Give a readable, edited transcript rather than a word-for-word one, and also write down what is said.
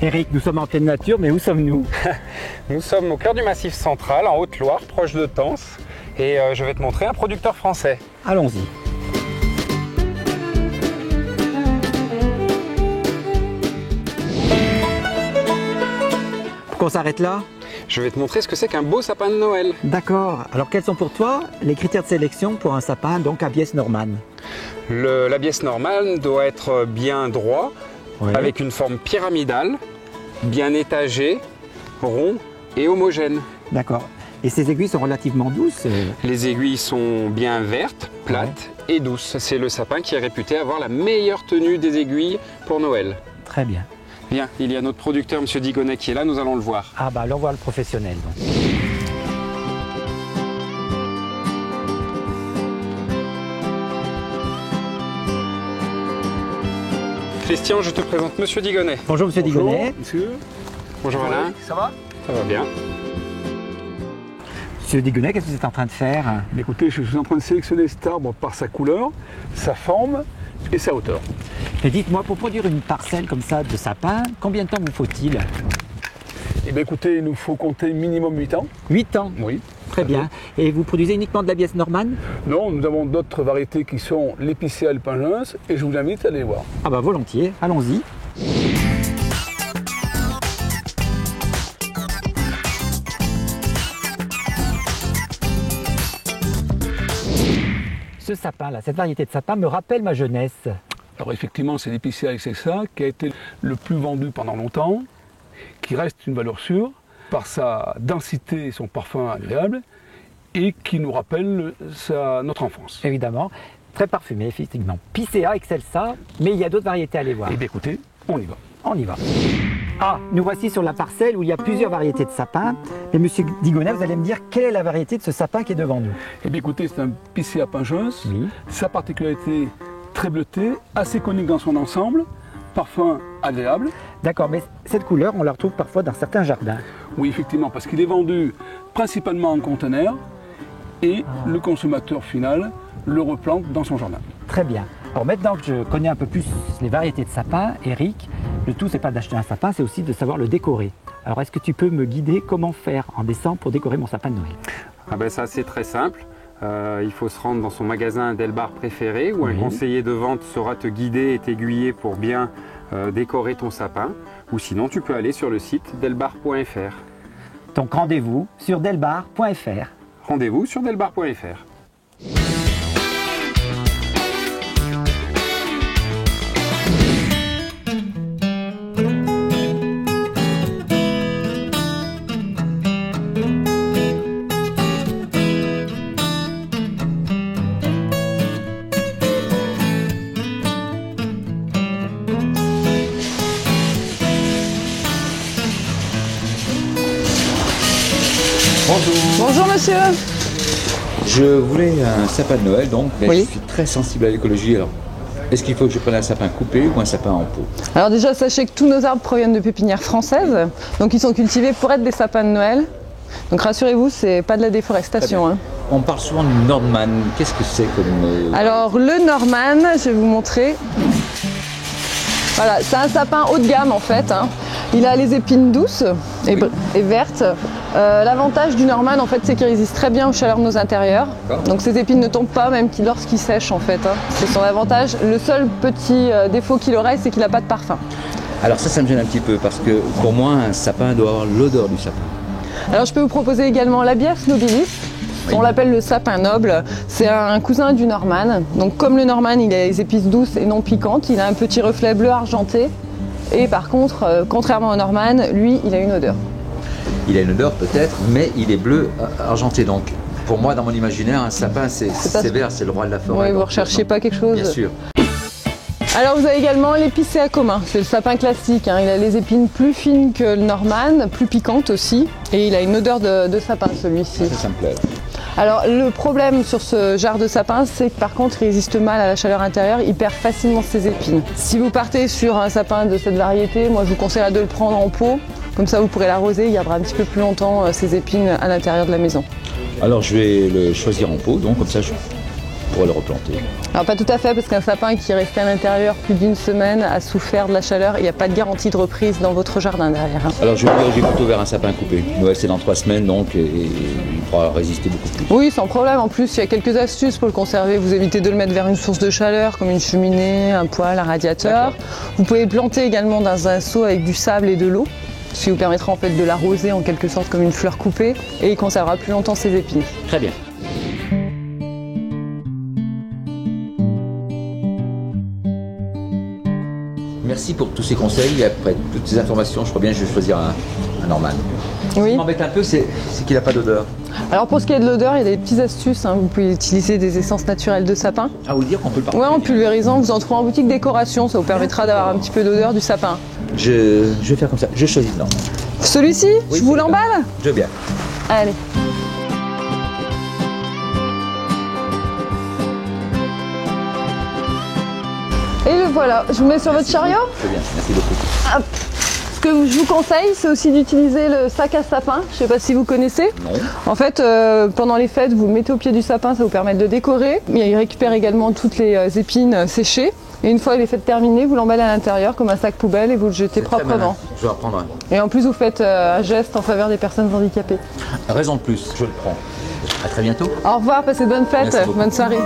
Eric, nous sommes en pleine nature, mais où sommes-nous? Nous sommes au cœur du Massif central, en Haute-Loire, proche de Tence. Et je vais te montrer un producteur français. Allons-y. Pourquoi on s'arrête là? Je vais te montrer ce que c'est qu'un beau sapin de Noël. D'accord. Alors quels sont pour toi les critères de sélection pour un sapin donc à biais Norman? La biais Norman doit être bien droit, Oui. avec une forme pyramidale, bien étagé, rond et homogène. D'accord. Et ces aiguilles sont relativement douces? Les aiguilles sont bien vertes, plates et douces. C'est le sapin qui est réputé avoir la meilleure tenue des aiguilles pour Noël. Très bien. Bien, il y a notre producteur, M. Digonnet, qui est là, nous allons le voir. Ah bah alors on voit le professionnel donc. Christian, je te présente M. Digonnet. Bonjour Monsieur Digonnet. Monsieur. Bonjour Alain. Ça va? Ça va bien. Monsieur Digonnet, qu'est-ce que vous êtes en train de faire? Mais écoutez, je suis en train de sélectionner cet arbre par sa couleur, sa forme et sa hauteur. Et dites-moi, pour produire une parcelle comme ça de sapin, combien de temps vous faut-il? Eh bien écoutez, il nous faut compter minimum 8 ans. 8 ans. Oui. Très bien. Et vous produisez uniquement de la biais Norman? Non, nous avons d'autres variétés qui sont l'épicéa alpingens et je vous invite à aller voir. Ah bah volontiers, allons-y. Ce sapin-là, cette variété de sapin me rappelle ma jeunesse. Alors effectivement, c'est l'épicéa excessa qui a été le plus vendu pendant longtemps, qui reste une valeur sûre par sa densité et son parfum agréable et qui nous rappelle notre enfance. Évidemment, très parfumé, effectivement. Picea excelsa, mais il y a d'autres variétés à aller voir. Eh bien écoutez, on y va. On y va. Ah, nous voici sur la parcelle où il y a plusieurs variétés de sapins. Mais Monsieur Digonnet, vous allez me dire quelle est la variété de ce sapin qui est devant nous? Eh bien écoutez, c'est un Picea pingens. Oui. Sa particularité, très bleutée, assez conique dans son ensemble, parfum agréable. D'accord, mais cette couleur, on la retrouve parfois dans certains jardins. Oui, effectivement, parce qu'il est vendu principalement en conteneur et le consommateur final le replante dans son jardin. Très bien. Alors maintenant que je connais un peu plus les variétés de sapins, Eric, le tout, c'est pas d'acheter un sapin, c'est aussi de savoir le décorer. Alors est-ce que tu peux me guider comment faire en décembre pour décorer mon sapin de Noël? Ah ben ça, c'est très simple. Il faut se rendre dans son magasin Delbar préféré où un conseiller de vente saura te guider et t'aiguiller pour bien décorer ton sapin. Ou sinon, tu peux aller sur le site delbar.fr. Donc rendez-vous sur delbar.fr. Rendez-vous sur delbar.fr. Bonjour. Bonjour monsieur. Je voulais un sapin de Noël, donc, mais Oui. je suis très sensible à l'écologie. Alors, est-ce qu'il faut que je prenne un sapin coupé ou un sapin en pot? Alors déjà sachez que tous nos arbres proviennent de pépinières françaises, donc ils sont cultivés pour être des sapins de Noël. Donc rassurez-vous, c'est pas de la déforestation. Hein. On parle souvent du Nordman. Qu'est-ce que c'est comme... Alors le Norman, je vais vous montrer. Voilà, c'est un sapin haut de gamme en fait. Hein. Il a les épines douces et vertes. L'avantage du Norman en fait, c'est qu'il résiste très bien aux chaleurs de nos intérieurs. Donc ces épines ne tombent pas même lorsqu'il sèche en fait. Hein. C'est son avantage. Le seul petit défaut qu'il aurait, c'est qu'il n'a pas de parfum. Alors ça me gêne un petit peu parce que pour moi, un sapin doit avoir l'odeur du sapin. Alors je peux vous proposer également la Bief nobilis. On l'appelle le sapin noble, c'est un cousin du Norman. Donc comme le Norman, il a les épices douces et non piquantes, il a un petit reflet bleu argenté. Et par contre, contrairement au Norman, lui, il a une odeur. Il a une odeur peut-être, mais il est bleu argenté. Donc pour moi, dans mon imaginaire, un sapin, c'est vert, c'est le roi de la forêt. Oui, vous ne recherchez pas quelque chose? Bien sûr. Alors vous avez également l'épicéa commun, c'est le sapin classique. Hein. Il a les épines plus fines que le Norman, plus piquantes aussi. Et il a une odeur de sapin celui-ci. Ça me plaît. Alors le problème sur ce genre de sapin, c'est que par contre il résiste mal à la chaleur intérieure, il perd facilement ses épines. Si vous partez sur un sapin de cette variété, moi je vous conseillerais de le prendre en pot, comme ça vous pourrez l'arroser, il gardera un petit peu plus longtemps ses épines à l'intérieur de la maison. Alors je vais le choisir en pot, donc comme ça pour pourrais le replanter. Alors pas tout à fait, parce qu'un sapin qui est resté à l'intérieur plus d'une semaine a souffert de la chaleur. Il n'y a pas de garantie de reprise dans votre jardin derrière. Alors je vais diriger plutôt vers un sapin coupé. Noël c'est dans 3 semaines donc et il pourra résister beaucoup plus. Oui, sans problème. En plus, il y a quelques astuces pour le conserver. Vous évitez de le mettre vers une source de chaleur, comme une cheminée, un poêle, un radiateur. Vous pouvez le planter également dans un seau avec du sable et de l'eau, ce qui vous permettra en fait de l'arroser en quelque sorte comme une fleur coupée, et il conservera plus longtemps ses épines. Très bien. Merci pour tous ces conseils. Et après toutes ces informations, je crois bien que je vais choisir un Norman. Ce qui Oui. m'embête un peu, c'est qu'il n'a pas d'odeur. Alors pour ce qui est de l'odeur, il y a des petites astuces. Vous pouvez utiliser des essences naturelles de sapin. Ah, vous dire qu'on peut le Ouais, partager. en pulvérisant, vous en trouvez en boutique décoration. Ça vous permettra d'avoir un petit peu d'odeur du sapin. Je vais faire comme ça. Je choisis le Norman. Celui-ci, Oui, je vous c'est l'emballe. Je veux bien. Allez. Et le voilà, je vous mets sur votre chariot. Très bien. Merci beaucoup. Hop. Ce que je vous conseille, c'est aussi d'utiliser le sac à sapin. Je ne sais pas si vous connaissez. Non. En fait, pendant les fêtes, vous le mettez au pied du sapin, ça vous permet de le décorer. Il récupère également toutes les épines séchées. Et une fois les fêtes terminées, vous l'emballez à l'intérieur comme un sac poubelle et vous le jetez C'est très proprement. malin. Je vais apprendre. Et en plus, vous faites un geste en faveur des personnes handicapées. Raison de plus. Je le prends. À très bientôt. Au revoir, passez de bonnes fêtes, Merci beaucoup. bonne soirée.